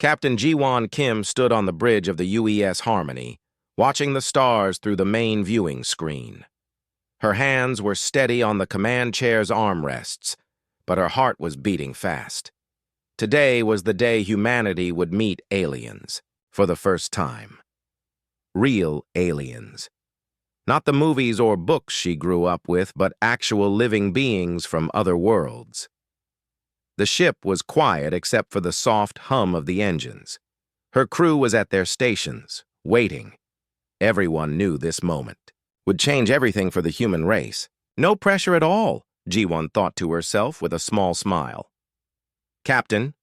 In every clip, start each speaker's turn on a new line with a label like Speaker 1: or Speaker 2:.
Speaker 1: Captain Ji-won Kim stood on the bridge of the UES Harmony, watching the stars through the main viewing screen. Her hands were steady on the command chair's armrests, but her heart was beating fast. Today was the day humanity would meet aliens, for the first time. Real aliens. Not the movies or books she grew up with, but actual living beings from other worlds. The ship was quiet except for the soft hum of the engines. Her crew was at their stations, waiting. Everyone knew this moment would change everything for the human race. No pressure at all, Ji-won thought to herself with a small smile. Captain,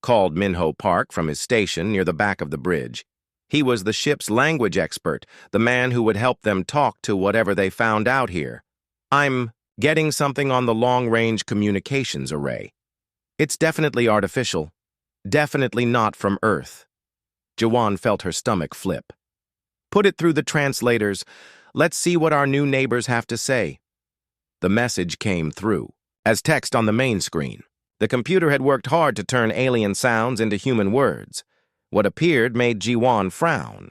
Speaker 1: called Minho Park from his station near the back of the bridge. He was the ship's language expert, the man who would help them talk to whatever they found out here. I'm getting something on the long-range communications array. It's definitely artificial. Definitely not from Earth. Ji-won felt her stomach flip. Put it through the translators. Let's see what our new neighbors have to say. The message came through, as text on the main screen. The computer had worked hard to turn alien sounds into human words. What appeared made Ji-won frown.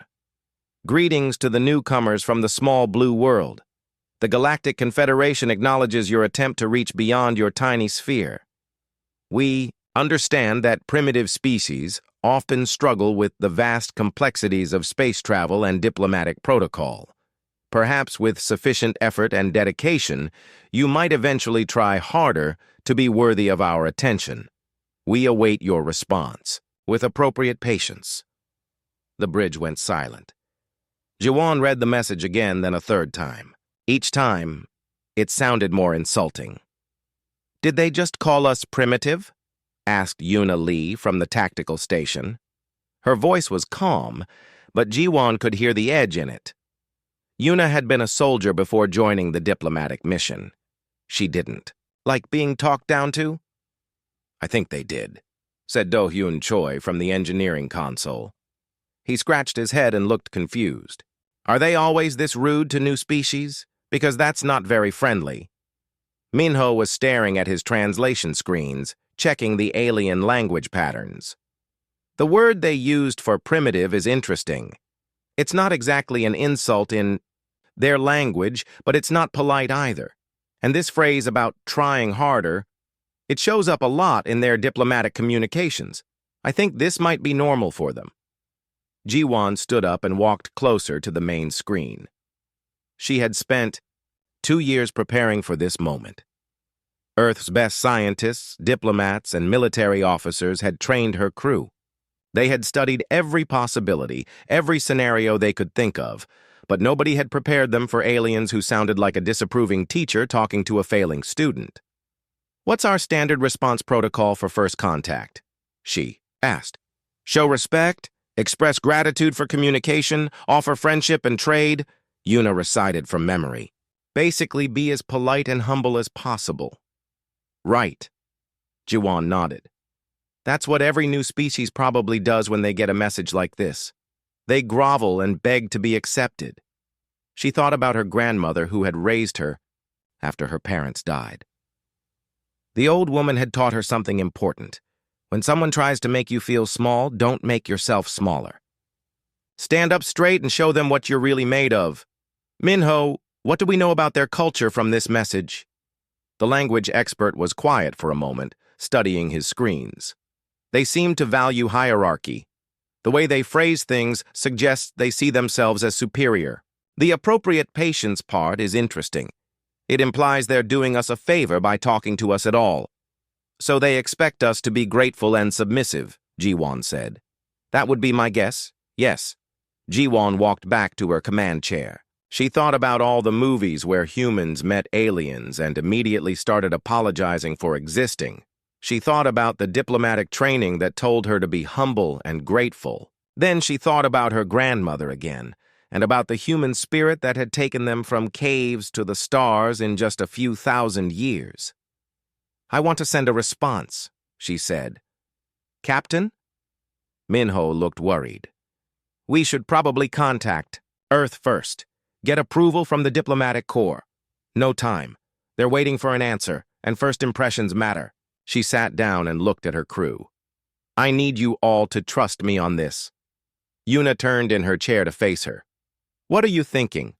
Speaker 1: Greetings to the newcomers from the small blue world. The Galactic Confederation acknowledges your attempt to reach beyond your tiny sphere. We understand that primitive species often struggle with the vast complexities of space travel and diplomatic protocol. Perhaps with sufficient effort and dedication, you might eventually try harder to be worthy of our attention. We await your response, with appropriate patience. The bridge went silent. Ji-won read the message again, then a third time. Each time, it sounded more insulting. Did they just call us primitive? Asked Yuna Lee from the tactical station. Her voice was calm, but Ji-won could hear the edge in it. Yuna had been a soldier before joining the diplomatic mission. She didn't. Like being talked down to? I think they did, said Do-hyun Choi from the engineering console. He scratched his head and looked confused. Are they always this rude to new species? Because that's not very friendly. Minho was staring at his translation screens, checking the alien language patterns. The word they used for primitive is interesting. It's not exactly an insult in their language, but it's not polite either. And this phrase about trying harder, it shows up a lot in their diplomatic communications. I think this might be normal for them. Ji-won stood up and walked closer to the main screen. She had spent 2 years preparing for this moment. Earth's best scientists, diplomats, and military officers had trained her crew. They had studied every possibility, every scenario they could think of, but nobody had prepared them for aliens who sounded like a disapproving teacher talking to a failing student. What's our standard response protocol for first contact? She asked. Show respect, express gratitude for communication, offer friendship and trade, Yuna recited from memory. Basically, be as polite and humble as possible. Right. Ji-won nodded. That's what every new species probably does when they get a message like this. They grovel and beg to be accepted. She thought about her grandmother who had raised her after her parents died. The old woman had taught her something important. When someone tries to make you feel small, don't make yourself smaller. Stand up straight and show them what you're really made of. Minho, what do we know about their culture from this message? The language expert was quiet for a moment, studying his screens. They seemed to value hierarchy. The way they phrase things suggests they see themselves as superior. The appropriate patience part is interesting. It implies they're doing us a favor by talking to us at all. So they expect us to be grateful and submissive, Ji-won said. That would be my guess, yes. Ji-won walked back to her command chair. She thought about all the movies where humans met aliens and immediately started apologizing for existing. She thought about the diplomatic training that told her to be humble and grateful. Then she thought about her grandmother again, and about the human spirit that had taken them from caves to the stars in just a few thousand years. I want to send a response, she said. Captain? Minho looked worried. We should probably contact Earth first. Get approval from the diplomatic corps. No time. They're waiting for an answer, and first impressions matter. She sat down and looked at her crew. I need you all to trust me on this. Yuna turned in her chair to face her. What are you thinking?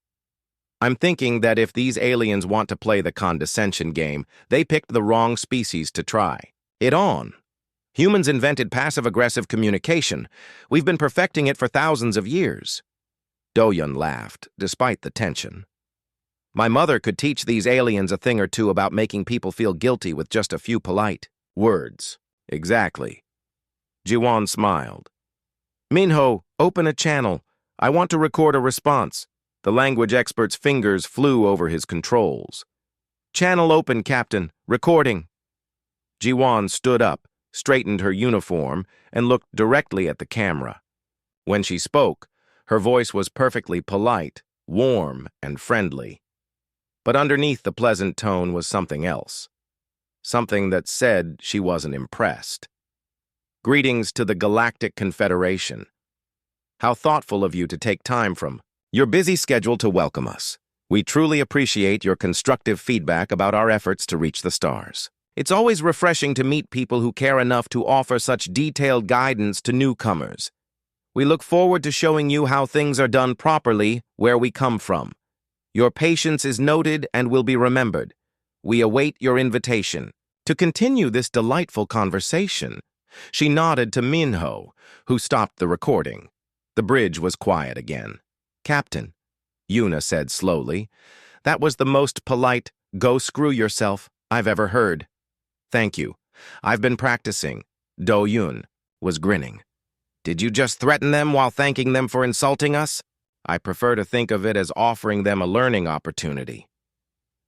Speaker 1: I'm thinking that if these aliens want to play the condescension game, they picked the wrong species to try it on. Humans invented passive-aggressive communication. We've been perfecting it for thousands of years. Do-yun laughed, despite the tension. My mother could teach these aliens a thing or two about making people feel guilty with just a few polite words. Exactly. Ji-won smiled. Minho, open a channel. I want to record a response. The language expert's fingers flew over his controls. Channel open, Captain. Recording. Ji-won stood up, straightened her uniform, and looked directly at the camera. When she spoke, her voice was perfectly polite, warm, and friendly. But underneath the pleasant tone was something else. Something that said she wasn't impressed. Greetings to the Galactic Confederation. How thoughtful of you to take time from your busy schedule to welcome us. We truly appreciate your constructive feedback about our efforts to reach the stars. It's always refreshing to meet people who care enough to offer such detailed guidance to newcomers. We look forward to showing you how things are done properly where we come from. Your patience is noted and will be remembered. We await your invitation. To continue this delightful conversation, she nodded to Minho, who stopped the recording. The bridge was quiet again. Captain, Yuna said slowly, that was the most polite, go screw yourself, I've ever heard. Thank you. I've been practicing. Do-yun was grinning. Did you just threaten them while thanking them for insulting us? I prefer to think of it as offering them a learning opportunity.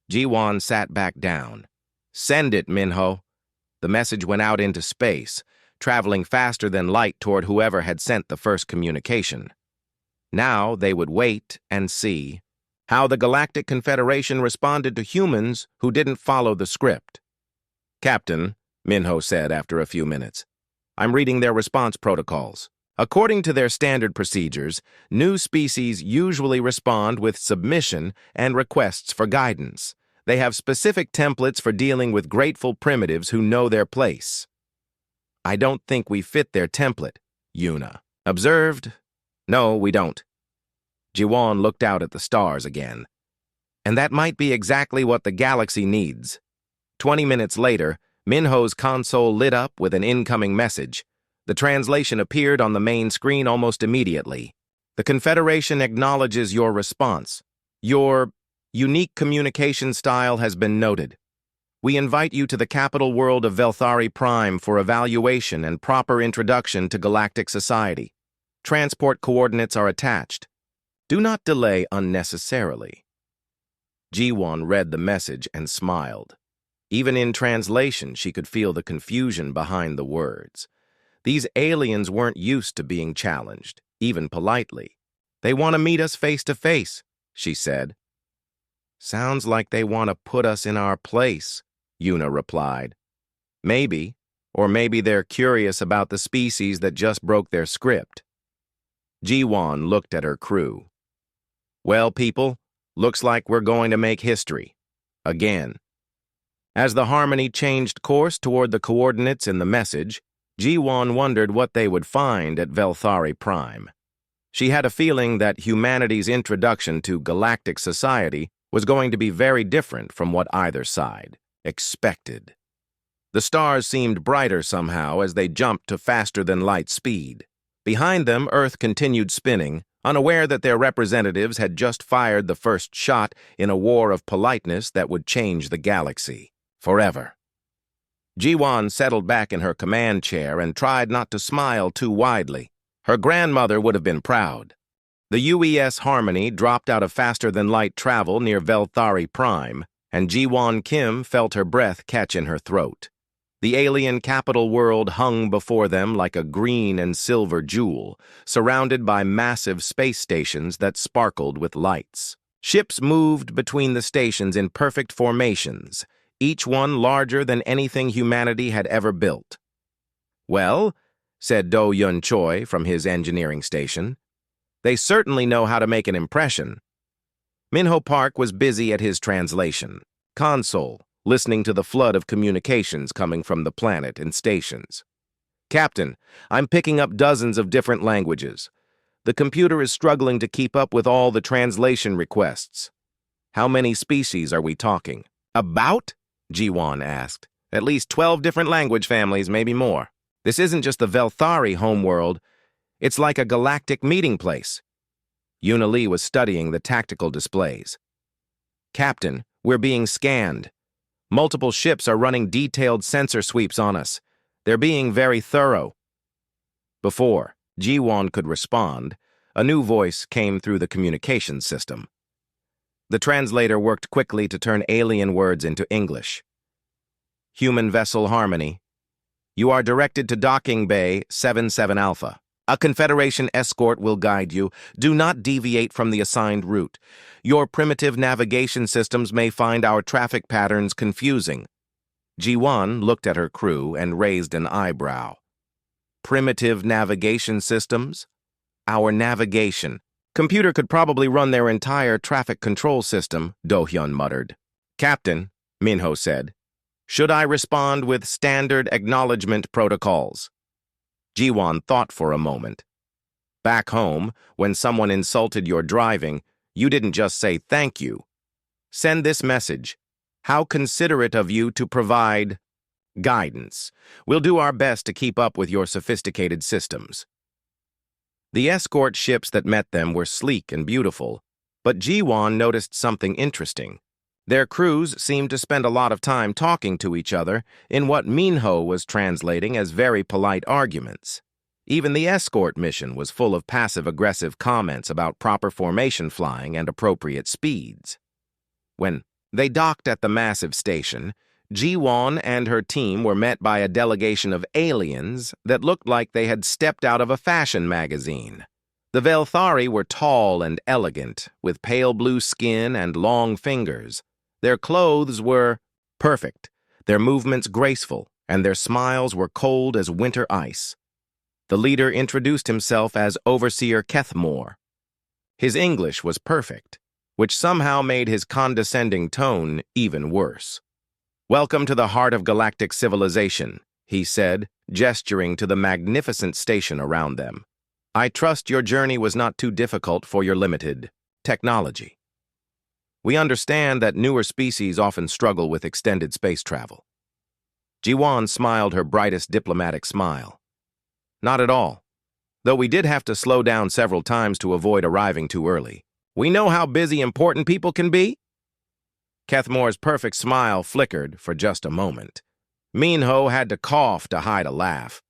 Speaker 1: Ji-won sat back down. Send it, Minho. The message went out into space, traveling faster than light toward whoever had sent the first communication. Now they would wait and see how the Galactic Confederation responded to humans who didn't follow the script. Captain, Minho said after a few minutes, I'm reading their response protocols. According to their standard procedures, new species usually respond with submission and requests for guidance. They have specific templates for dealing with grateful primitives who know their place. I don't think we fit their template, Yuna observed. No, we don't. Ji-won looked out at the stars again. And that might be exactly what the galaxy needs. 20 minutes later, Minho's console lit up with an incoming message. The translation appeared on the main screen almost immediately. The Confederation acknowledges your response. Your unique communication style has been noted. We invite you to the capital world of Velthari Prime for evaluation and proper introduction to galactic society. Transport coordinates are attached. Do not delay unnecessarily. Ji-won read the message and smiled. Even in translation, she could feel the confusion behind the words. These aliens weren't used to being challenged, even politely. They want to meet us face to face, she said. Sounds like they want to put us in our place, Yuna replied. Maybe, or maybe they're curious about the species that just broke their script. Ji-won looked at her crew. Well, people, looks like we're going to make history. Again. As the Harmony changed course toward the coordinates in the message, Ji-won wondered what they would find at Velthari Prime. She had a feeling that humanity's introduction to galactic society was going to be very different from what either side expected. The stars seemed brighter somehow as they jumped to faster-than-light speed. Behind them, Earth continued spinning, unaware that their representatives had just fired the first shot in a war of politeness that would change the galaxy forever. Ji-won settled back in her command chair and tried not to smile too widely. Her grandmother would have been proud. The UES Harmony dropped out of faster-than-light travel near Velthari Prime, and Ji-won Kim felt her breath catch in her throat. The alien capital world hung before them like a green and silver jewel, surrounded by massive space stations that sparkled with lights. Ships moved between the stations in perfect formations, each one larger than anything humanity had ever built. Well, said Do-yun Choi from his engineering station, they certainly know how to make an impression. Minho Park was busy at his translation console, listening to the flood of communications coming from the planet and stations. Captain, I'm picking up dozens of different languages. The computer is struggling to keep up with all the translation requests. How many species are we talking? About? Jiwan asked. At least 12 different language families, maybe more. This isn't just the Velthari homeworld. It's like a galactic meeting place. Yuna Lee was studying the tactical displays. Captain, we're being scanned. Multiple ships are running detailed sensor sweeps on us. They're being very thorough. Before Jiwan could respond, a new voice came through the communications system. The translator worked quickly to turn alien words into English. Human vessel Harmony. You are directed to Docking Bay 77 Alpha. A Confederation escort will guide you. Do not deviate from the assigned route. Your primitive navigation systems may find our traffic patterns confusing. Ji-1 looked at her crew and raised an eyebrow. Primitive navigation systems? Our navigation. Computer could probably run their entire traffic control system, Do-hyun muttered. Captain, Minho said, should I respond with standard acknowledgement protocols? Ji-1 thought for a moment. Back home, when someone insulted your driving, you didn't just say thank you. Send this message. How considerate of you to provide guidance. We'll do our best to keep up with your sophisticated systems. The escort ships that met them were sleek and beautiful, but Ji-1 noticed something interesting. Their crews seemed to spend a lot of time talking to each other in what Minho was translating as very polite arguments. Even the escort mission was full of passive-aggressive comments about proper formation flying and appropriate speeds. When they docked at the massive station, Ji-1 and her team were met by a delegation of aliens that looked like they had stepped out of a fashion magazine. The Velthari were tall and elegant, with pale blue skin and long fingers. Their clothes were perfect, their movements graceful, and their smiles were cold as winter ice. The leader introduced himself as Overseer Kethmore. His English was perfect, which somehow made his condescending tone even worse. Welcome to the heart of galactic civilization, he said, gesturing to the magnificent station around them. I trust your journey was not too difficult for your limited technology. We understand that newer species often struggle with extended space travel. Ji-1 smiled her brightest diplomatic smile. Not at all. Though we did have to slow down several times to avoid arriving too early. We know how busy important people can be. Kethmore's perfect smile flickered for just a moment. Minho had to cough to hide a laugh.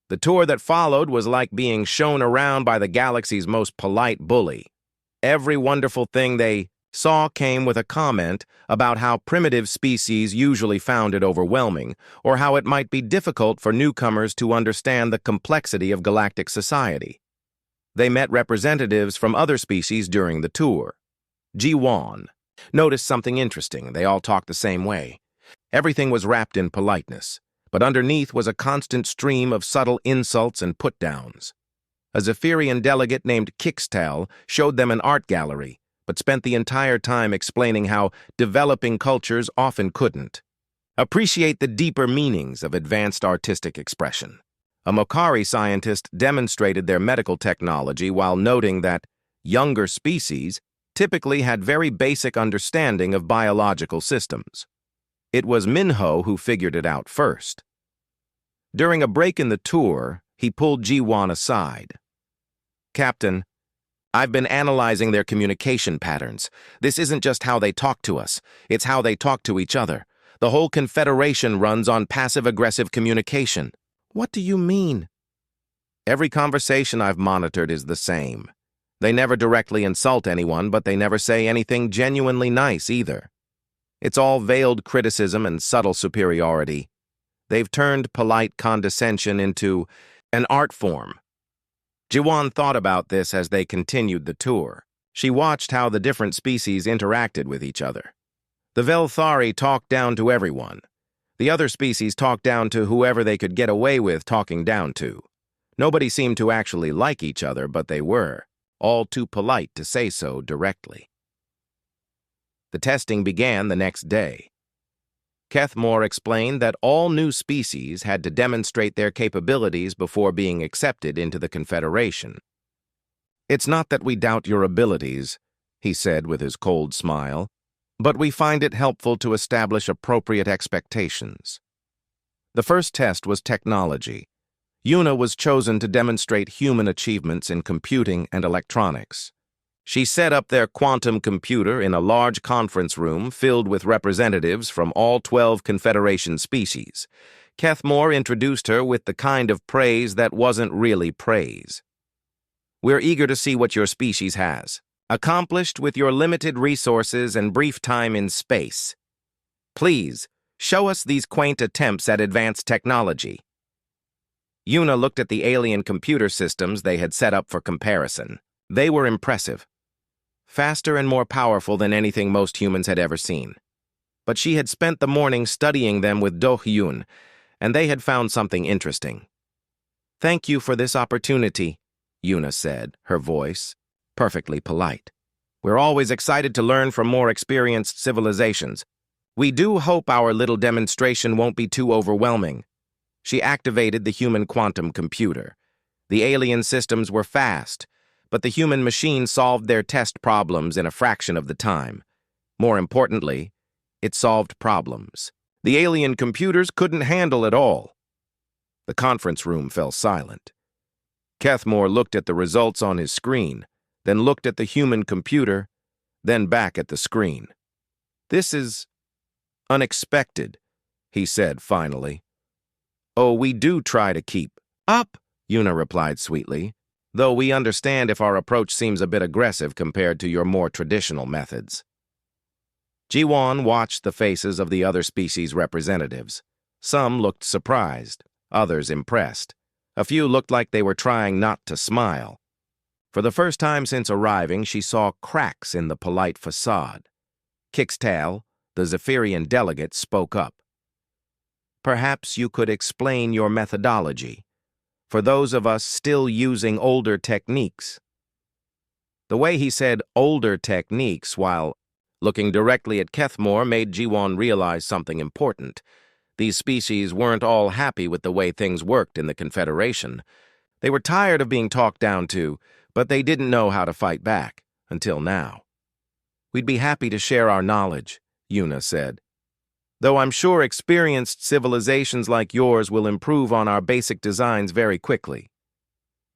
Speaker 1: The tour that followed was like being shown around by the galaxy's most polite bully. Every wonderful thing they saw came with a comment about how primitive species usually found it overwhelming, or how it might be difficult for newcomers to understand the complexity of galactic society. They met representatives from other species during the tour. Ji-1 noticed something interesting. They all talked the same way. Everything was wrapped in politeness, but underneath was a constant stream of subtle insults and put-downs. A Zephyrian delegate named Kixtel showed them an art gallery, but spent the entire time explaining how developing cultures often couldn't appreciate the deeper meanings of advanced artistic expression. A Mokari scientist demonstrated their medical technology while noting that younger species typically had very basic understanding of biological systems. It was Minho who figured it out first. During a break in the tour, he pulled Ji-1 aside. Captain, I've been analyzing their communication patterns. This isn't just how they talk to us, it's how they talk to each other. The whole Confederation runs on passive-aggressive communication. What do you mean? Every conversation I've monitored is the same. They never directly insult anyone, but they never say anything genuinely nice either. It's all veiled criticism and subtle superiority. They've turned polite condescension into an art form. Ji-1 thought about this as they continued the tour. She watched how the different species interacted with each other. The Velthari talked down to everyone. The other species talked down to whoever they could get away with talking down to. Nobody seemed to actually like each other, but they were, all too polite to say so directly. The testing began the next day. Kethmore explained that all new species had to demonstrate their capabilities before being accepted into the Confederation. "It's not that we doubt your abilities," he said with his cold smile, "but we find it helpful to establish appropriate expectations." The first test was technology. Yuna was chosen to demonstrate human achievements in computing and electronics. She set up their quantum computer in a large conference room filled with representatives from all 12 Confederation species. Kethmore introduced her with the kind of praise that wasn't really praise. "We're eager to see what your species has accomplished with your limited resources and brief time in space. Please, show us these quaint attempts at advanced technology." Yuna looked at the alien computer systems they had set up for comparison. They were impressive. Faster and more powerful than anything most humans had ever seen. But she had spent the morning studying them with Do-hyun, and they had found something interesting. "Thank you for this opportunity," Yuna said, her voice perfectly polite. "We're always excited to learn from more experienced civilizations. We do hope our little demonstration won't be too overwhelming." She activated the human quantum computer. The alien systems were fast, but the human machine solved their test problems in a fraction of the time. More importantly, it solved problems the alien computers couldn't handle at all. The conference room fell silent. Kethmore looked at the results on his screen, then looked at the human computer, then back at the screen. "This is unexpected," he said finally. "Oh, we do try to keep up," Yuna replied sweetly, "though we understand if our approach seems a bit aggressive compared to your more traditional methods." Ji-won watched the faces of the other species representatives. Some looked surprised, others impressed. A few looked like they were trying not to smile. For the first time since arriving, she saw cracks in the polite facade. Kixtal, the Zephyrian delegate, spoke up. "Perhaps you could explain your methodology for those of us still using older techniques." The way he said older techniques while looking directly at Kethmore made Ji-won realize something important. These species weren't all happy with the way things worked in the Confederation. They were tired of being talked down to, but they didn't know how to fight back, until now. "We'd be happy to share our knowledge," Yuna said. "Though I'm sure experienced civilizations like yours will improve on our basic designs very quickly."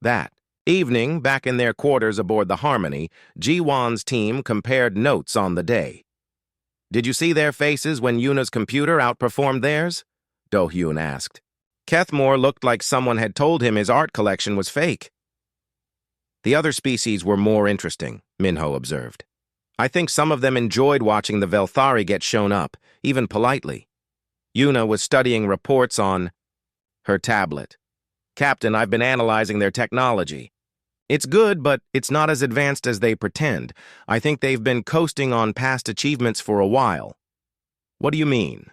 Speaker 1: That evening, back in their quarters aboard the Harmony, Ji-won's team compared notes on the day. "Did you see their faces when Yuna's computer outperformed theirs?" Do-hyun asked. Kethmore looked like someone had told him his art collection was fake. "The other species were more interesting," Minho observed. "I think some of them enjoyed watching the Velthari get shown up, even politely." Yuna was studying reports on her tablet. "Captain, I've been analyzing their technology. It's good, but it's not as advanced as they pretend. I think they've been coasting on past achievements for a while." "What do you mean?"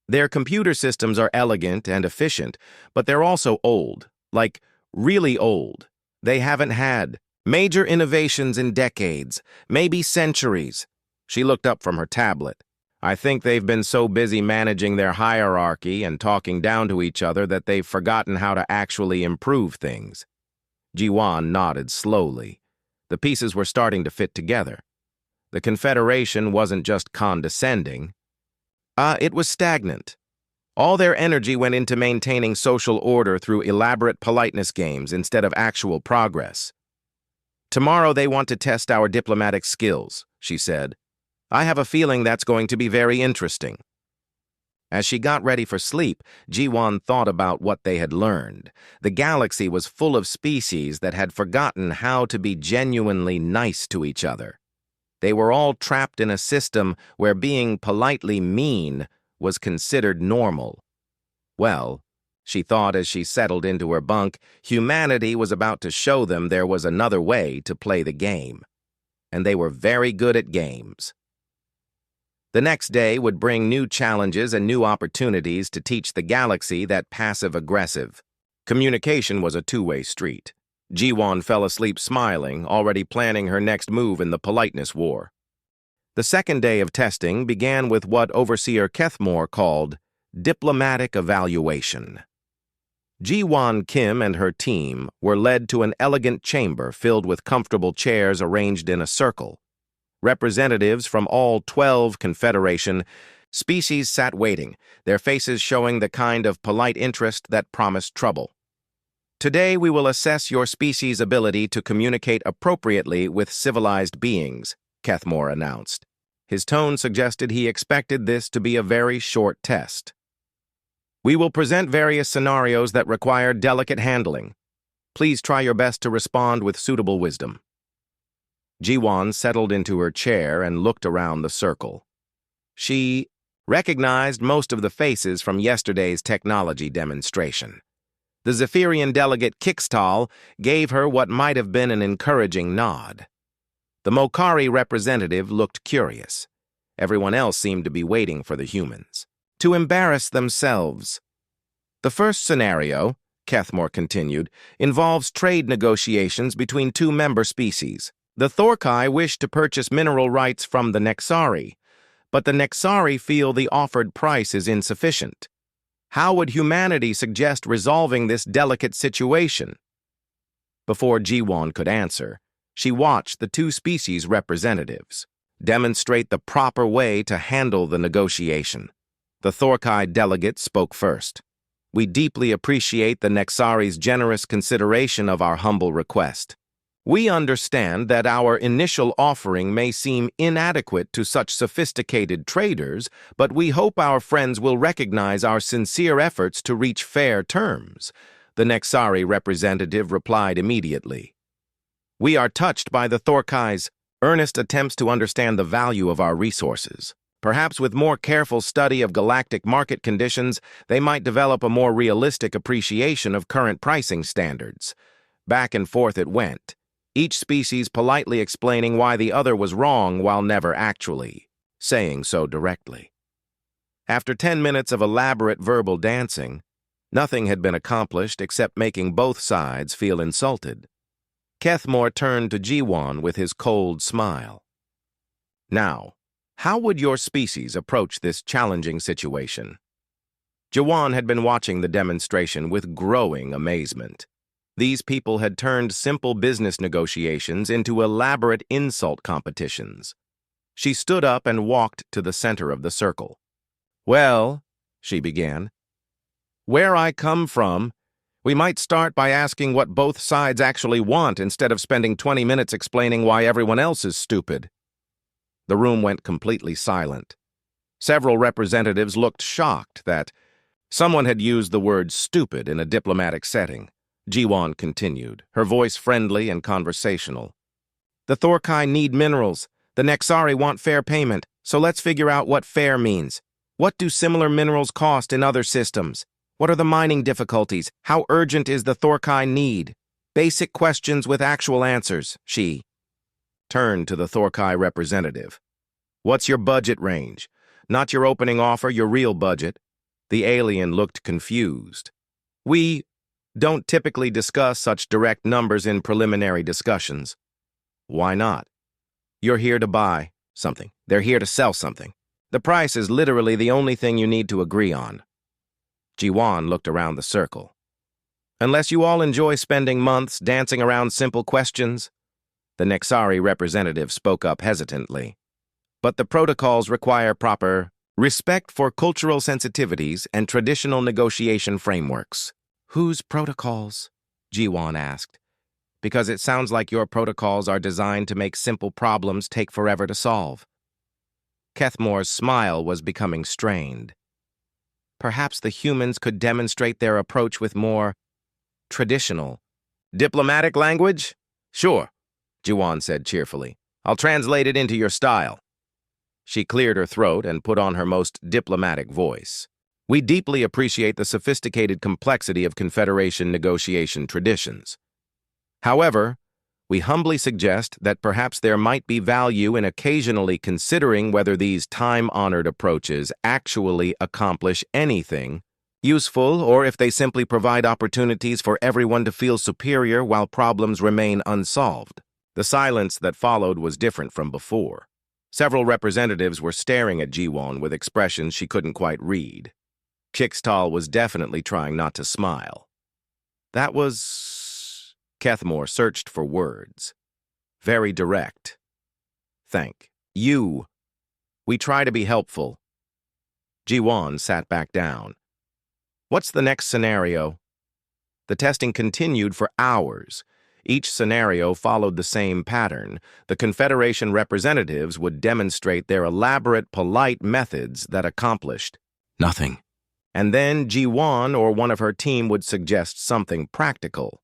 Speaker 1: "Their computer systems are elegant and efficient, but they're also old, like really old. They haven't had major innovations in decades, maybe centuries." She looked up from her tablet. "I think they've been so busy managing their hierarchy and talking down to each other that they've forgotten how to actually improve things." Ji-won nodded slowly. The pieces were starting to fit together. The Confederation wasn't just condescending. It was stagnant. All their energy went into maintaining social order through elaborate politeness games instead of actual progress. "Tomorrow they want to test our diplomatic skills," she said. "I have a feeling that's going to be very interesting." As she got ready for sleep, Ji-won thought about what they had learned. The galaxy was full of species that had forgotten how to be genuinely nice to each other. They were all trapped in a system where being politely mean was considered normal. Well, she thought as she settled into her bunk, humanity was about to show them there was another way to play the game. And they were very good at games. The next day would bring new challenges and new opportunities to teach the galaxy that passive-aggressive communication was a two-way street. Ji-won fell asleep smiling, already planning her next move in the politeness war. The second day of testing began with what Overseer Kethmore called diplomatic evaluation. Ji-Won Kim and her team were led to an elegant chamber filled with comfortable chairs arranged in a circle. Representatives from all 12 Confederation species sat waiting, their faces showing the kind of polite interest that promised trouble. Today we will assess your species' ability to communicate appropriately with civilized beings, Kethmore announced. His tone suggested he expected this to be a very short test. We will present various scenarios that require delicate handling. Please try your best to respond with suitable wisdom. Ji-Won settled into her chair and looked around the circle. She recognized most of the faces from yesterday's technology demonstration. The Zephyrian delegate Kixtal gave her what might have been an encouraging nod. The Mokari representative looked curious. Everyone else seemed to be waiting for the humans to embarrass themselves. The first scenario, Kethmore continued, involves trade negotiations between two member species. The Thorkai wish to purchase mineral rights from the Nexari, but the Nexari feel the offered price is insufficient. How would humanity suggest resolving this delicate situation? Before Ji-Won could answer, she watched the two species representatives demonstrate the proper way to handle the negotiation. The Thorkai delegate spoke first. We deeply appreciate the Nexari's generous consideration of our humble request. We understand that our initial offering may seem inadequate to such sophisticated traders, but we hope our friends will recognize our sincere efforts to reach fair terms. The Nexari representative replied immediately. We are touched by the Thorkai's earnest attempts to understand the value of our resources. Perhaps with more careful study of galactic market conditions, they might develop a more realistic appreciation of current pricing standards. Back and forth it went, each species politely explaining why the other was wrong while never actually saying so directly. After 10 minutes of elaborate verbal dancing, nothing had been accomplished except making both sides feel insulted. Kethmore turned to Ji-Won with his cold smile. Now, how would your species approach this challenging situation? Ji-Won had been watching the demonstration with growing amazement. These people had turned simple business negotiations into elaborate insult competitions. She stood up and walked to the center of the circle. Well, she began, where I come from, we might start by asking what both sides actually want instead of spending 20 minutes explaining why everyone else is stupid. The room went completely silent. Several representatives looked shocked that someone had used the word stupid in a diplomatic setting. Ji-Won continued, her voice friendly and conversational. The Thorkai need minerals. The Nexari want fair payment, so let's figure out what fair means. What do similar minerals cost in other systems? What are the mining difficulties? How urgent is the Thorkai need? Basic questions with actual answers, she turned to the Thorkai representative. What's your budget range? Not your opening offer, your real budget. The alien looked confused. We don't typically discuss such direct numbers in preliminary discussions. Why not? You're here to buy something. They're here to sell something. The price is literally the only thing you need to agree on. Ji-Won looked around the circle. Unless you all enjoy spending months dancing around simple questions, the Nexari representative spoke up hesitantly. But the protocols require proper respect for cultural sensitivities and traditional negotiation frameworks. Whose protocols? Ji-Won asked. Because it sounds like your protocols are designed to make simple problems take forever to solve. Kethmore's smile was becoming strained. Perhaps the humans could demonstrate their approach with more traditional diplomatic language? Sure, Ji-Won said cheerfully. I'll translate it into your style. She cleared her throat and put on her most diplomatic voice. We deeply appreciate the sophisticated complexity of Confederation negotiation traditions. However, we humbly suggest that perhaps there might be value in occasionally considering whether these time-honored approaches actually accomplish anything useful or if they simply provide opportunities for everyone to feel superior while problems remain unsolved. The silence that followed was different from before. Several representatives were staring at Jiwon with expressions she couldn't quite read. Kixtal was definitely trying not to smile. That was... Kethmore searched for words. Very direct. Thank you. We try to be helpful. Jiwon sat back down. What's the next scenario? The testing continued for hours. Each scenario followed the same pattern. The Confederation representatives would demonstrate their elaborate, polite methods that accomplished nothing. And then Jiwon or one of her team would suggest something practical.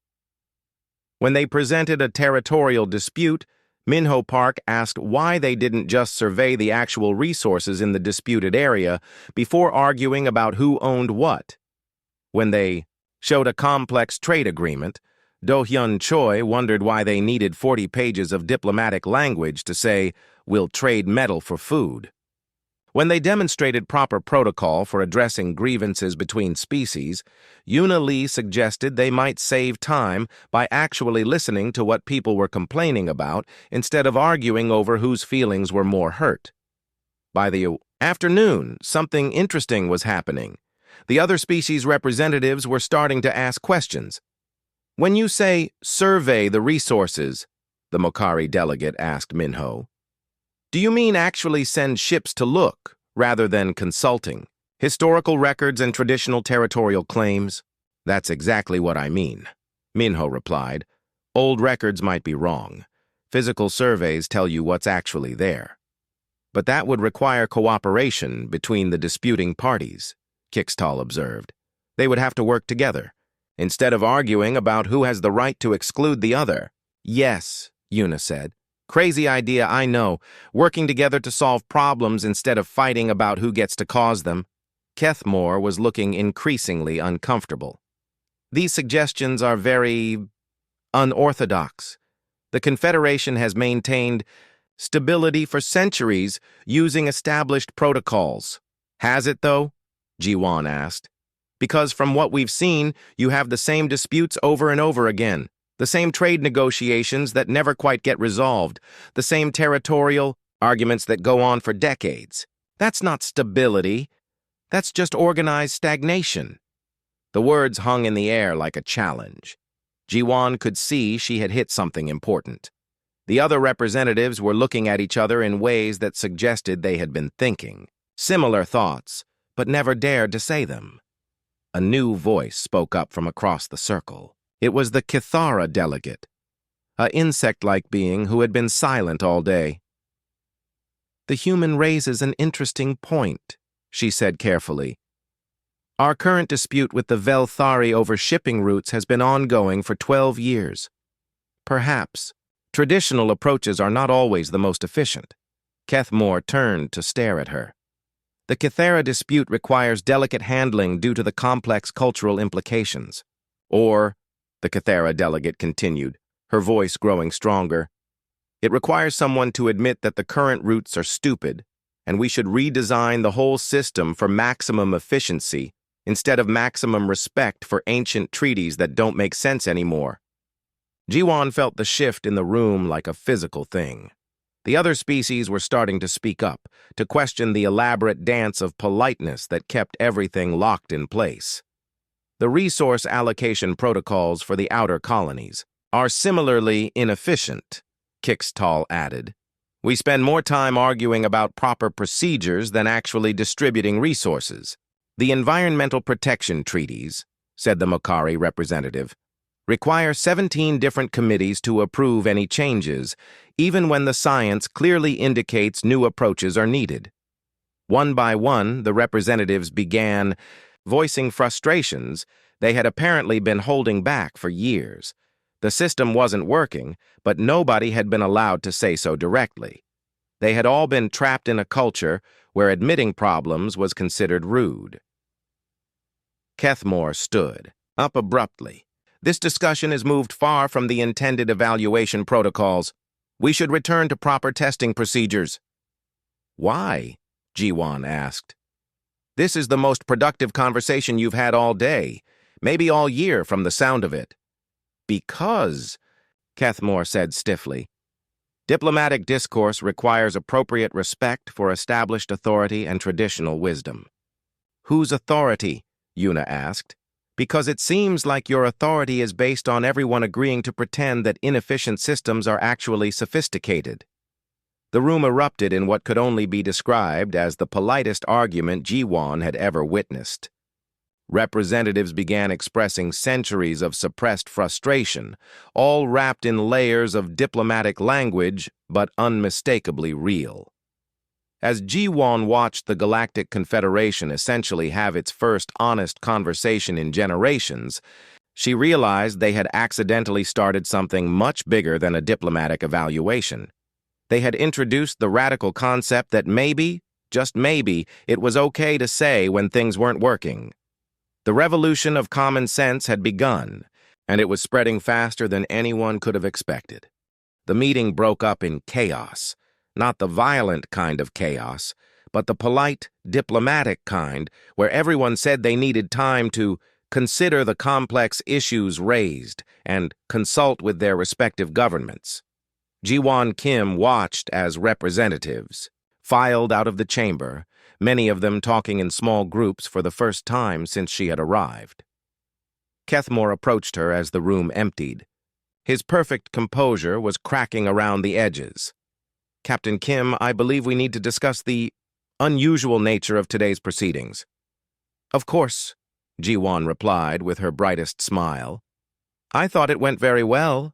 Speaker 1: When they presented a territorial dispute, Minho Park asked why they didn't just survey the actual resources in the disputed area before arguing about who owned what. When they showed a complex trade agreement, Do-hyun Choi wondered why they needed 40 pages of diplomatic language to say, "We'll trade metal for food." When they demonstrated proper protocol for addressing grievances between species, Yuna Lee suggested they might save time by actually listening to what people were complaining about instead of arguing over whose feelings were more hurt. By the afternoon, something interesting was happening. The other species representatives were starting to ask questions. When you say, survey the resources, the Mokari delegate asked Minho, do you mean actually send ships to look, rather than consulting? Historical records and traditional territorial claims? That's exactly what I mean, Minho replied. Old records might be wrong. Physical surveys tell you what's actually there. But that would require cooperation between the disputing parties, Kixtal observed. They would have to work together, instead of arguing about who has the right to exclude the other. Yes, Yuna said. Crazy idea, I know. Working together to solve problems instead of fighting about who gets to cause them. Kethmore was looking increasingly uncomfortable. These suggestions are very unorthodox. The Confederation has maintained stability for centuries using established protocols. Has it, though? Jiwon asked. Because from what we've seen, you have the same disputes over and over again. The same trade negotiations that never quite get resolved. The same territorial arguments that go on for decades. That's not stability. That's just organized stagnation. The words hung in the air like a challenge. Jiwon could see she had hit something important. The other representatives were looking at each other in ways that suggested they had been thinking. Similar thoughts, but never dared to say them. A new voice spoke up from across the circle. It was the Kithara delegate, an insect-like being who had been silent all day. The human raises an interesting point, she said carefully. Our current dispute with the Velthari over shipping routes has been ongoing for 12 years. Perhaps traditional approaches are not always the most efficient. Kethmore turned to stare at her. The Kithara dispute requires delicate handling due to the complex cultural implications. Or, the Kithara delegate continued, her voice growing stronger, it requires someone to admit that the current routes are stupid, and we should redesign the whole system for maximum efficiency instead of maximum respect for ancient treaties that don't make sense anymore. Jiwon felt the shift in the room like a physical thing. The other species were starting to speak up, to question the elaborate dance of politeness that kept everything locked in place. The resource allocation protocols for the outer colonies are similarly inefficient, Kixtal added. We spend more time arguing about proper procedures than actually distributing resources. The environmental protection treaties, said the Mokari representative, require 17 different committees to approve any changes, even when the science clearly indicates new approaches are needed. One by one, the representatives began voicing frustrations they had apparently been holding back for years. The system wasn't working, but nobody had been allowed to say so directly. They had all been trapped in a culture where admitting problems was considered rude. Kethmore stood up abruptly. This discussion has moved far from the intended evaluation protocols. We should return to proper testing procedures. Why? Jiwon asked. This is the most productive conversation you've had all day, maybe all year from the sound of it. Because, Kethmore said stiffly, Diplomatic discourse requires appropriate respect for established authority and traditional wisdom. Whose authority? Yuna asked. Because it seems like your authority is based on everyone agreeing to pretend that inefficient systems are actually sophisticated. The room erupted in what could only be described as the politest argument Ji-won had ever witnessed. Representatives began expressing centuries of suppressed frustration, all wrapped in layers of diplomatic language, but unmistakably real. As Ji-won watched the Galactic Confederation essentially have its first honest conversation in generations, she realized they had accidentally started something much bigger than a diplomatic evaluation. They had introduced the radical concept that maybe, just maybe, it was okay to say when things weren't working. The revolution of common sense had begun, and it was spreading faster than anyone could have expected. The meeting broke up in chaos, not the violent kind of chaos, but the polite, diplomatic kind, where everyone said they needed time to consider the complex issues raised and consult with their respective governments. Ji-won Kim watched as representatives filed out of the chamber, many of them talking in small groups for the first time since she had arrived. Kethmore approached her as the room emptied. His perfect composure was cracking around the edges. Captain Kim, I believe we need to discuss the unusual nature of today's proceedings. Of course, Ji-won replied with her brightest smile. I thought it went very well.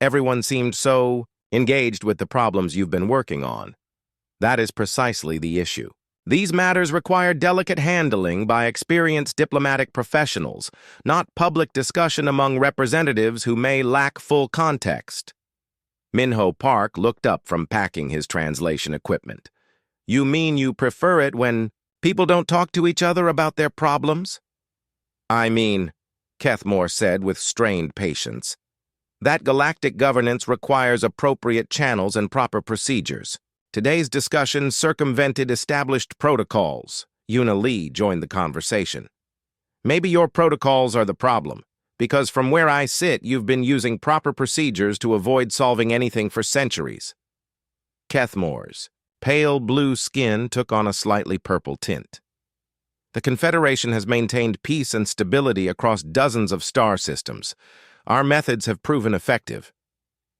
Speaker 1: Everyone seemed so engaged with the problems you've been working on. That is precisely the issue. These matters require delicate handling by experienced diplomatic professionals, not public discussion among representatives who may lack full context. Minho Park looked up from packing his translation equipment. You mean you prefer it when people don't talk to each other about their problems? I mean, Kethmore said with strained patience, that galactic governance requires appropriate channels and proper procedures. Today's discussion circumvented established protocols. Yuna Lee joined the conversation. Maybe your protocols are the problem, because from where I sit, you've been using proper procedures to avoid solving anything for centuries. Kethmore's pale blue skin took on a slightly purple tint. The Confederation has maintained peace and stability across dozens of star systems. Our methods have proven effective.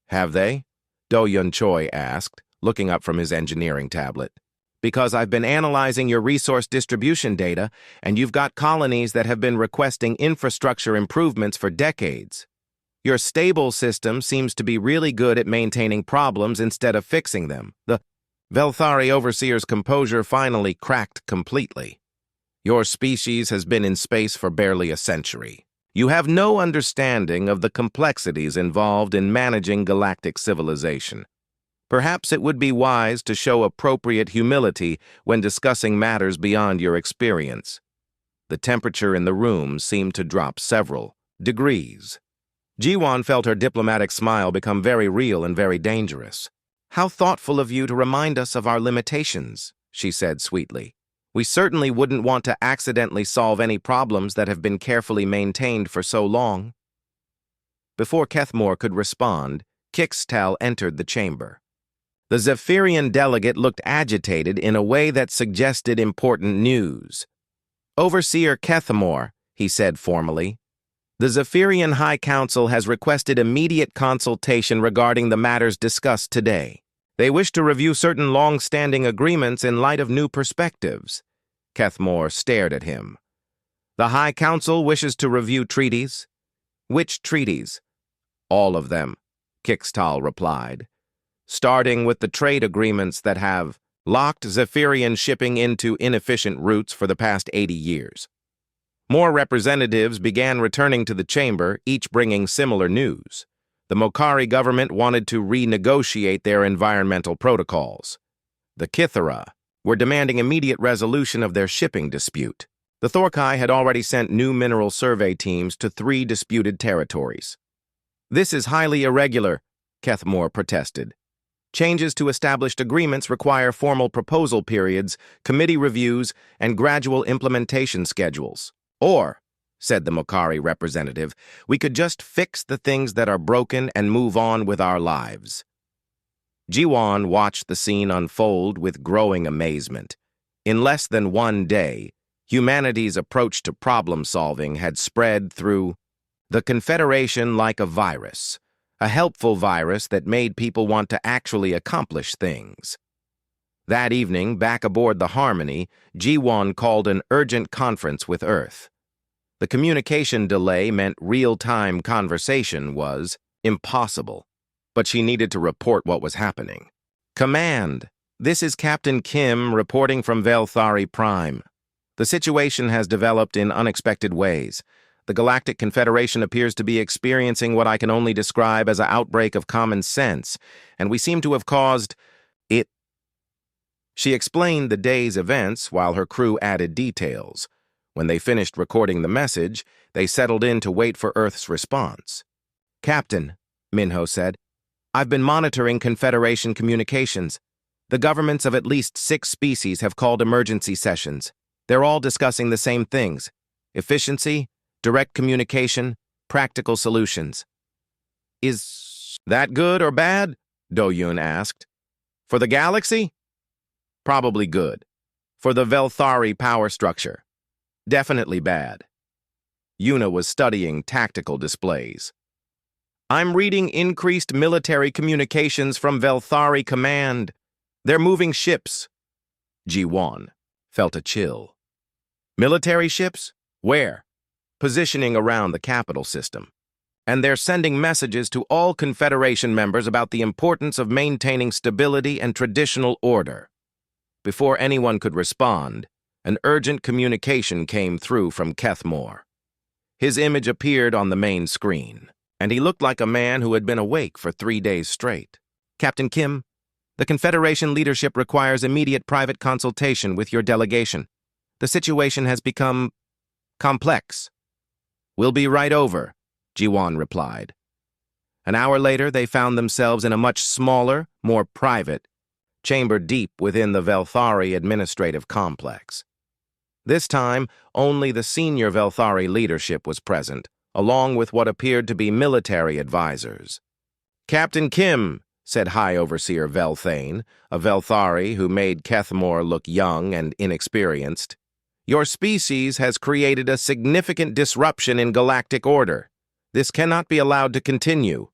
Speaker 1: Have they? Do-Yun Choi asked, looking up from his engineering tablet. Because I've been analyzing your resource distribution data, and you've got colonies that have been requesting infrastructure improvements for decades. Your stable system seems to be really good at maintaining problems instead of fixing them. The Velthari Overseer's composure finally cracked completely. Your species has been in space for barely a century. You have no understanding of the complexities involved in managing galactic civilization. Perhaps it would be wise to show appropriate humility when discussing matters beyond your experience. The temperature in the room seemed to drop several degrees. Ji-won felt her diplomatic smile become very real and very dangerous. How thoughtful of you to remind us of our limitations, she said sweetly. We certainly wouldn't want to accidentally solve any problems that have been carefully maintained for so long. Before Kethmore could respond, Kixtal entered the chamber. The Zephyrian delegate looked agitated in a way that suggested important news. Overseer Kethmore, he said formally, the Zephyrian High Council has requested immediate consultation regarding the matters discussed today. They wish to review certain long-standing agreements in light of new perspectives. Kethmore stared at him. The High Council wishes to review treaties. Which treaties? All of them, Kixtal replied. Starting with the trade agreements that have locked Zephyrian shipping into inefficient routes for the past 80 years. More representatives began returning to the chamber, each bringing similar news. The Mokari government wanted to renegotiate their environmental protocols. The Kithara were demanding immediate resolution of their shipping dispute. The Thorkai had already sent new mineral survey teams to 3 disputed territories. This is highly irregular, Kethmore protested. Changes to established agreements require formal proposal periods, committee reviews, and gradual implementation schedules. Or, said the Mokari representative, we could just fix the things that are broken and move on with our lives. Jiwon watched the scene unfold with growing amazement. In less than one day, humanity's approach to problem-solving had spread through the Confederation like a virus, a helpful virus that made people want to actually accomplish things. That evening, back aboard the Harmony, Jiwon called an urgent conference with Earth. The communication delay meant real-time conversation was impossible, but she needed to report what was happening. Command, this is Captain Kim reporting from Velthari Prime. The situation has developed in unexpected ways. The Galactic Confederation appears to be experiencing what I can only describe as an outbreak of common sense, and we seem to have caused it. She explained the day's events while her crew added details. When they finished recording the message, they settled in to wait for Earth's response. Captain, Minho said, I've been monitoring Confederation communications. The governments of at least 6 species have called emergency sessions. They're all discussing the same things: efficiency, direct communication, practical solutions. Is that good or bad? Do-Yoon asked. For the galaxy? Probably good. For the Velthari power structure? Definitely bad. Yuna was studying tactical displays. I'm reading increased military communications from Velthari Command. They're moving ships. Ji-won felt a chill. Military ships? Where? Positioning around the capital system. And they're sending messages to all Confederation members about the importance of maintaining stability and traditional order. Before anyone could respond, an urgent communication came through from Kethmore. His image appeared on the main screen, and he looked like a man who had been awake for 3 days straight. Captain Kim, the Confederation leadership requires immediate private consultation with your delegation. The situation has become complex. We'll be right over, Ji-won replied. An hour later, they found themselves in a much smaller, more private chamber deep within the Velthari administrative complex. This time, only the senior Velthari leadership was present, along with what appeared to be military advisors. Captain Kim, said High Overseer Velthane, a Velthari who made Kethmore look young and inexperienced, your species has created a significant disruption in galactic order. This cannot be allowed to continue.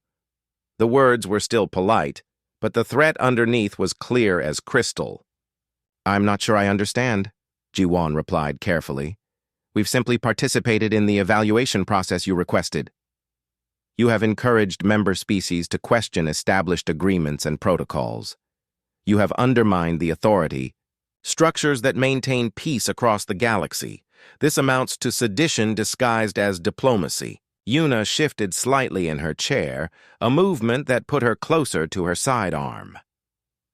Speaker 1: The words were still polite, but the threat underneath was clear as crystal. I'm not sure I understand, Ji-won replied carefully. We've simply participated in the evaluation process you requested. You have encouraged member species to question established agreements and protocols. You have undermined the authority, structures that maintain peace across the galaxy. This amounts to sedition disguised as diplomacy. Yuna shifted slightly in her chair, a movement that put her closer to her sidearm.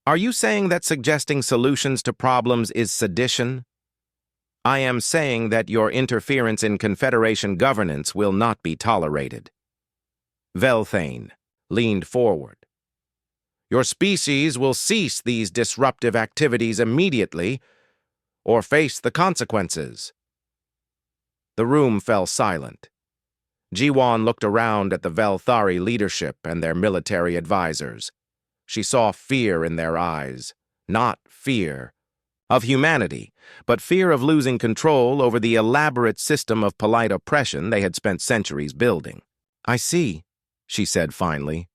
Speaker 1: Are you saying that suggesting solutions to problems is sedition? I am saying that your interference in Confederation governance will not be tolerated. Velthane leaned forward. Your species will cease these disruptive activities immediately, or face the consequences. The room fell silent. Ji-won looked around at the Velthari leadership and their military advisors. She saw fear in their eyes, not fear of humanity, but fear of losing control over the elaborate system of polite oppression they had spent centuries building. I see, she said finally.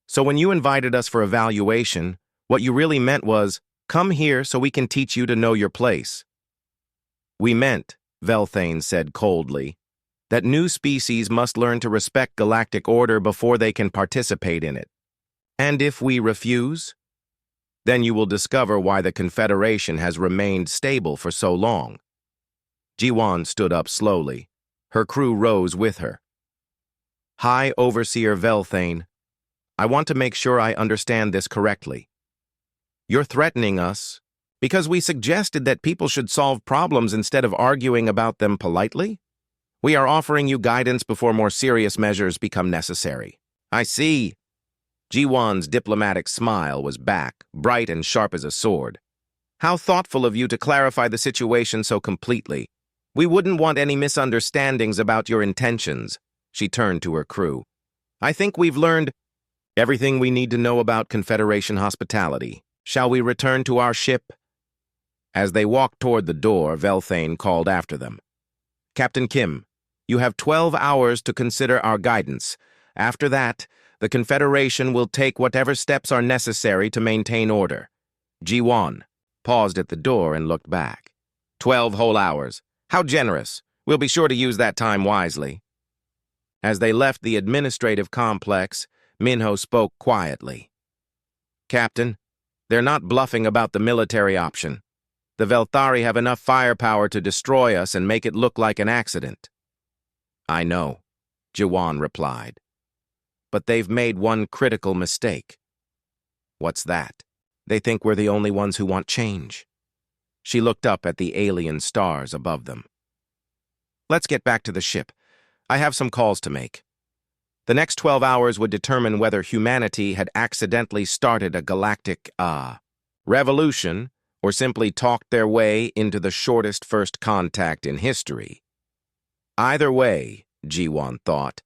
Speaker 1: So when you invited us for evaluation, what you really meant was, come here so we can teach you to know your place. We meant, Velthane said coldly, that new species must learn to respect galactic order before they can participate in it. And if we refuse, then you will discover why the Confederation has remained stable for so long. Ji-won stood up slowly. Her crew rose with her. High Overseer Velthane, I want to make sure I understand this correctly. You're threatening us because we suggested that people should solve problems instead of arguing about them politely? We are offering you guidance before more serious measures become necessary. I see. Ji-won's diplomatic smile was back, bright and sharp as a sword. How thoughtful of you to clarify the situation so completely. We wouldn't want any misunderstandings about your intentions. She turned to her crew. I think we've learned. Everything we need to know about Confederation hospitality. Shall we return to our ship? As they walked toward the door, Velthane called after them. Captain Kim, you have 12 hours to consider our guidance. After that, the Confederation will take whatever steps are necessary to maintain order. Ji-Won paused at the door and looked back. 12 whole hours. How generous. We'll be sure to use that time wisely. As they left the administrative complex, Minho spoke quietly. Captain, they're not bluffing about the military option. The Velthari have enough firepower to destroy us and make it look like an accident. I know, Ji-Won replied. But they've made one critical mistake. What's that? They think we're the only ones who want change. She looked up at the alien stars above them. Let's get back to the ship. I have some calls to make. The next 12 hours would determine whether humanity had accidentally started a galactic, revolution, or simply talked their way into the shortest first contact in history. Either way, Ji-Won thought,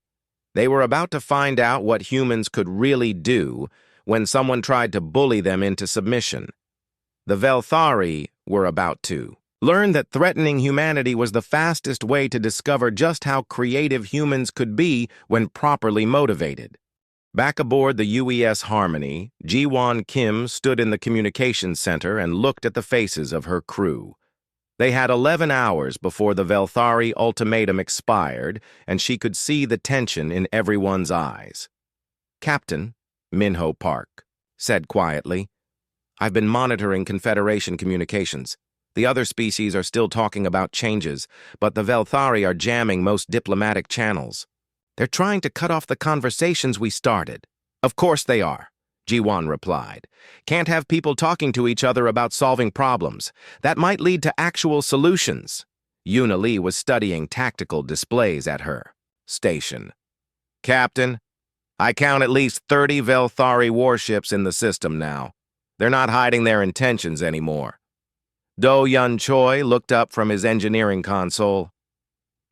Speaker 1: they were about to find out what humans could really do when someone tried to bully them into submission. The Velthari were about to learn that threatening humanity was the fastest way to discover just how creative humans could be when properly motivated. Back aboard the UES Harmony, Ji-Won Kim stood in the communications center and looked at the faces of her crew. They had 11 hours before the Velthari ultimatum expired, and she could see the tension in everyone's eyes. Captain, Minho Park said quietly, I've been monitoring Confederation communications. The other species are still talking about changes, but the Velthari are jamming most diplomatic channels. They're trying to cut off the conversations we started. Of course they are, Ji-Won replied. Can't have people talking to each other about solving problems. That might lead to actual solutions. Yuna Lee was studying tactical displays at her station. Captain, I count at least 30 Velthari warships in the system now. They're not hiding their intentions anymore. Do-Yun Choi looked up from his engineering console.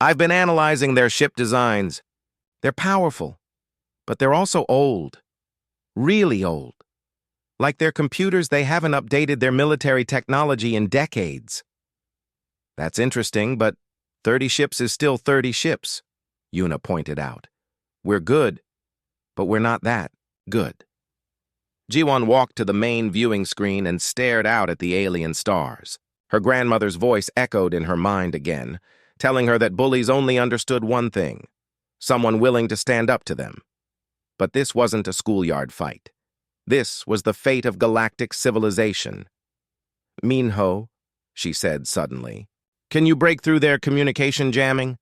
Speaker 1: I've been analyzing their ship designs. They're powerful, but they're also old. Really old. Like their computers, they haven't updated their military technology in decades. That's interesting, but 30 ships is still 30 ships, Yuna pointed out. We're good, but we're not that good. Ji-Won walked to the main viewing screen and stared out at the alien stars. Her grandmother's voice echoed in her mind again, telling her that bullies only understood one thing, someone willing to stand up to them. But this wasn't a schoolyard fight. This was the fate of galactic civilization. Minho, she said suddenly, can you break through their communication jamming?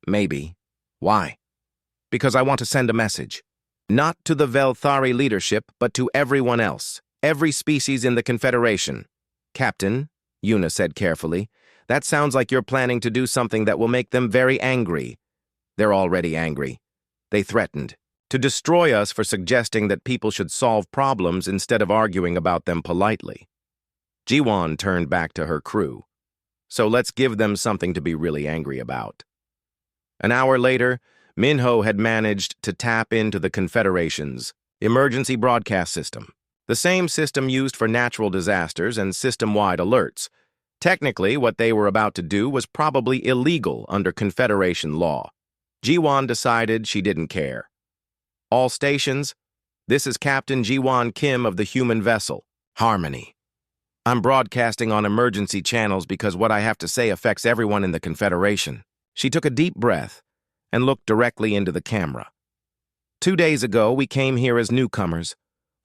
Speaker 1: Maybe. Why? Because I want to send a message. Not to the Velthari leadership, but to everyone else, every species in the Confederation. Captain, Yuna said carefully, that sounds like you're planning to do something that will make them very angry. They're already angry. They threatened to destroy us for suggesting that people should solve problems instead of arguing about them politely. Ji-Won turned back to her crew. So let's give them something to be really angry about. An hour later, Minho had managed to tap into the Confederation's emergency broadcast system, the same system used for natural disasters and system-wide alerts. Technically, what they were about to do was probably illegal under Confederation law. Ji-Won decided she didn't care. All stations, this is Captain Ji-Won Kim of the human vessel, Harmony. I'm broadcasting on emergency channels because what I have to say affects everyone in the Confederation. She took a deep breath and looked directly into the camera. 2 days ago, we came here as newcomers,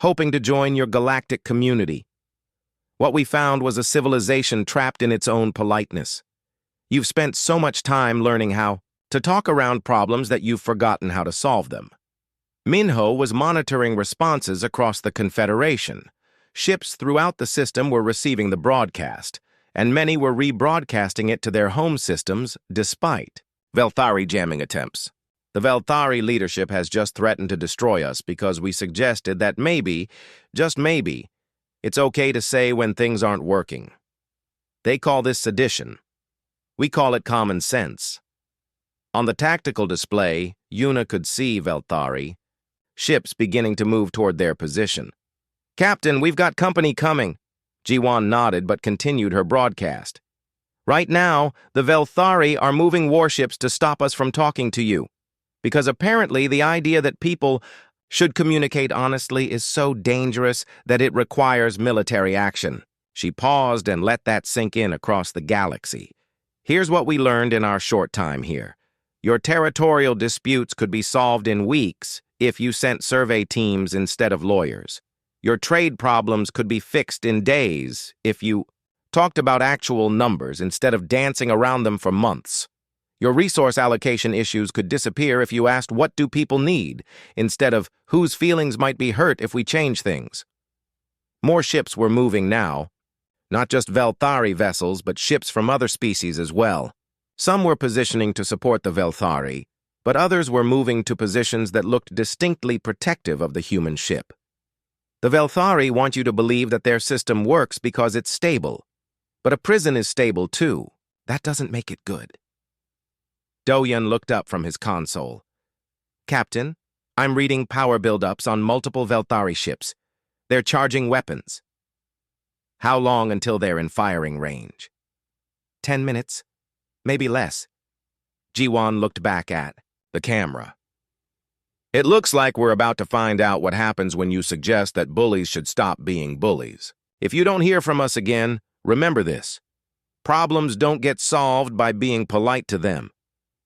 Speaker 1: hoping to join your galactic community. What we found was a civilization trapped in its own politeness. You've spent so much time learning how to talk around problems that you've forgotten how to solve them. Minho was monitoring responses across the Confederation. Ships throughout the system were receiving the broadcast, and many were rebroadcasting it to their home systems despite Velthari jamming attempts. The Velthari leadership has just threatened to destroy us because we suggested that maybe, just maybe, it's okay to say when things aren't working. They call this sedition. We call it common sense. On the tactical display, Yuna could see Velthari. ships beginning to move toward their position. "Captain, we've got company coming." Jiwan nodded but continued her broadcast. "Right now, the Velthari are moving warships to stop us from talking to you, because apparently the idea that people should communicate honestly is so dangerous that it requires military action." She paused and let that sink in across the galaxy. "Here's what we learned in our short time here. Your territorial disputes could be solved in weeks if you sent survey teams instead of lawyers. Your trade problems could be fixed in days if you talked about actual numbers instead of dancing around them for months. Your resource allocation issues could disappear if you asked what do people need instead of whose feelings might be hurt if we change things." More ships were moving now. Not just Velthari vessels, but ships from other species as well. Some were positioning to support the Velthari, but others were moving to positions that looked distinctly protective of the human ship. The Velthari want you to believe that their system works because it's stable. But a prison is stable too. That doesn't make it good. Doyan looked up from his console. "Captain, I'm reading power buildups on multiple Velthari ships. They're charging weapons." "How long until they're in firing range?" 10 minutes, maybe less." Jiwan looked back at the camera. "It looks like we're about to find out what happens when you suggest that bullies should stop being bullies. If you don't hear from us again, remember this. Problems don't get solved by being polite to them.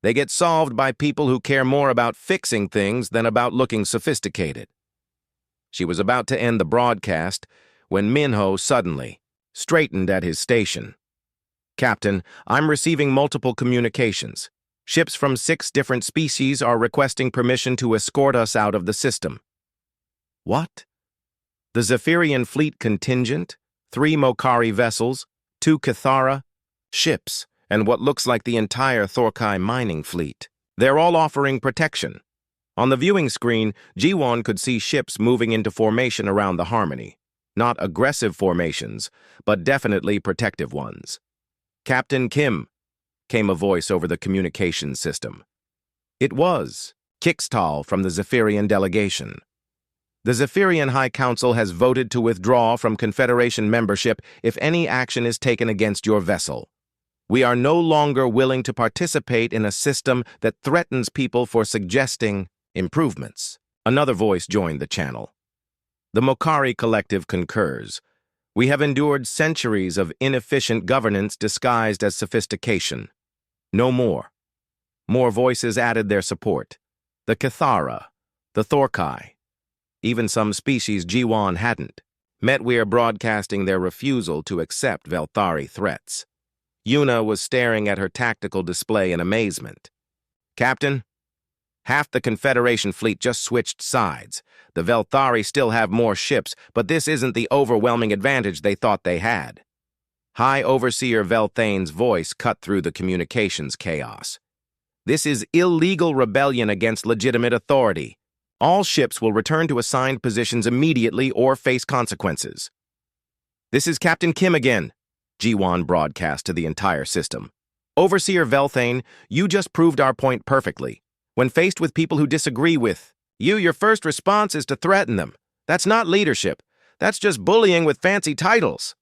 Speaker 1: They get solved by people who care more about fixing things than about looking sophisticated." She was about to end the broadcast when Minho suddenly straightened at his station. "Captain, I'm receiving multiple communications. Ships from 6 different species are requesting permission to escort us out of the system." "What?" "The Zephyrian fleet contingent, 3 Mokari vessels, 2 Cathara ships, and what looks like the entire Thorkai mining fleet. They're all offering protection." On the viewing screen, Jiwon could see ships moving into formation around the Harmony. Not aggressive formations, but definitely protective ones. "Captain Kim," came a voice over the communications system. It was Kixtal from the Zephyrian delegation. "The Zephyrian High Council has voted to withdraw from Confederation membership if any action is taken against your vessel. We are no longer willing to participate in a system that threatens people for suggesting improvements." Another voice joined the channel. "The Mokari Collective concurs. We have endured centuries of inefficient governance disguised as sophistication. No more." More voices added their support. The Cathara, the Thorkai, even some species Jiwan hadn't. Metweir broadcasting their refusal to accept Velthari threats. Yuna was staring at her tactical display in amazement. "Captain, half the Confederation fleet just switched sides. The Velthari still have more ships, but this isn't the overwhelming advantage they thought they had." High Overseer Velthane's voice cut through the communications chaos. "This is illegal rebellion against legitimate authority. All ships will return to assigned positions immediately or face consequences." "This is Captain Kim again," Jiwan broadcast to the entire system. "Overseer Velthane, you just proved our point perfectly. When faced with people who disagree with you, your first response is to threaten them. That's not leadership. That's just bullying with fancy titles."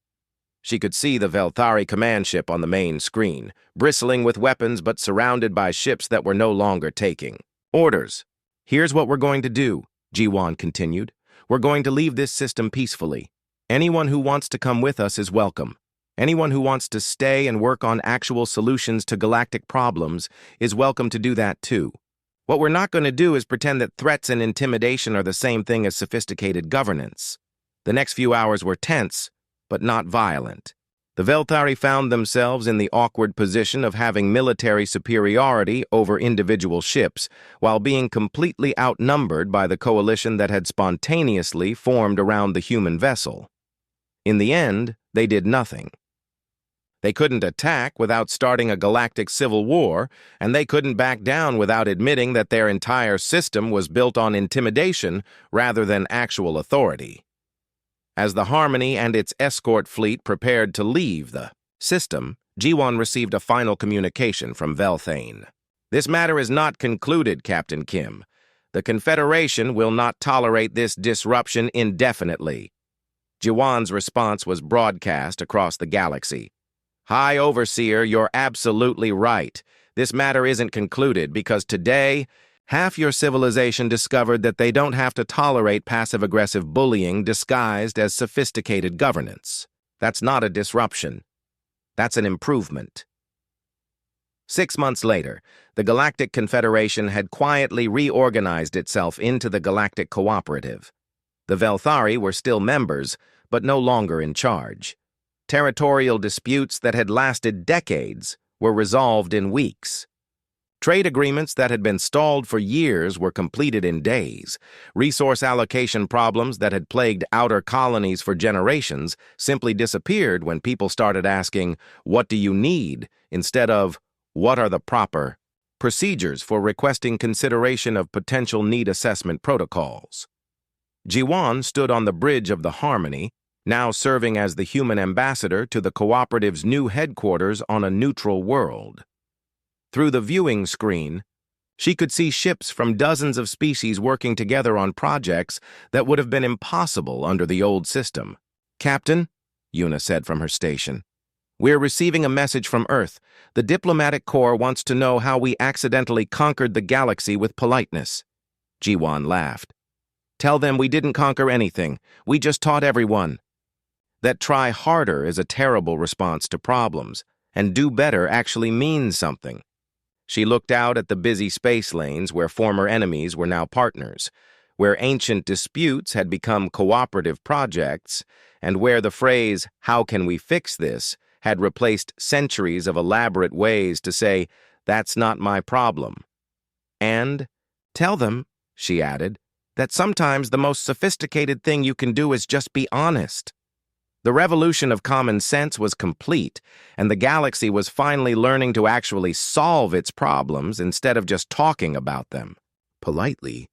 Speaker 1: She could see the Velthari command ship on the main screen, bristling with weapons but surrounded by ships that were no longer taking orders. "Here's what we're going to do," Jiwan continued. "We're going to leave this system peacefully. Anyone who wants to come with us is welcome. Anyone who wants to stay and work on actual solutions to galactic problems is welcome to do that too. What we're not going to do is pretend that threats and intimidation are the same thing as sophisticated governance." The next few hours were tense, but not violent. The Velthari found themselves in the awkward position of having military superiority over individual ships, while being completely outnumbered by the coalition that had spontaneously formed around the human vessel. In the end, they did nothing. They couldn't attack without starting a galactic civil war, and they couldn't back down without admitting that their entire system was built on intimidation rather than actual authority. As the Harmony and its escort fleet prepared to leave the system, Jiwan received a final communication from Velthane. "This matter is not concluded, Captain Kim. The Confederation will not tolerate this disruption indefinitely. Jiwan's response was broadcast across the galaxy. High Overseer, you're absolutely right. This matter isn't concluded because today, half your civilization discovered that they don't have to tolerate passive-aggressive bullying disguised as sophisticated governance. That's not a disruption. That's an improvement. 6 months later, the Galactic Confederation had quietly reorganized itself into the Galactic Cooperative. The Velthari were still members, but no longer in charge. Territorial disputes that had lasted decades were resolved in weeks. Trade agreements that had been stalled for years were completed in days. Resource allocation problems that had plagued outer colonies for generations simply disappeared when people started asking, "What do you need?" instead of, "What are the proper procedures for requesting consideration of potential need assessment protocols?" Jiwan stood on the bridge of the Harmony, now serving as the human ambassador to the Cooperative's new headquarters on a neutral world. Through the viewing screen, she could see ships from dozens of species working together on projects that would have been impossible under the old system. "Captain," Yuna said from her station, "we're receiving a message from Earth. The Diplomatic Corps wants to know how we accidentally conquered the galaxy with politeness." Jiwan laughed. "Tell them we didn't conquer anything. We just taught everyone. That try harder is a terrible response to problems, and do better actually means something." She looked out at the busy space lanes where former enemies were now partners, where ancient disputes had become cooperative projects, and where the phrase, "How can we fix this?" had replaced centuries of elaborate ways to say, "That's not my problem." And, "Tell them," she added, "that sometimes the most sophisticated thing you can do is just be honest." The revolution of common sense was complete, and the galaxy was finally learning to actually solve its problems instead of just talking about them. Politely,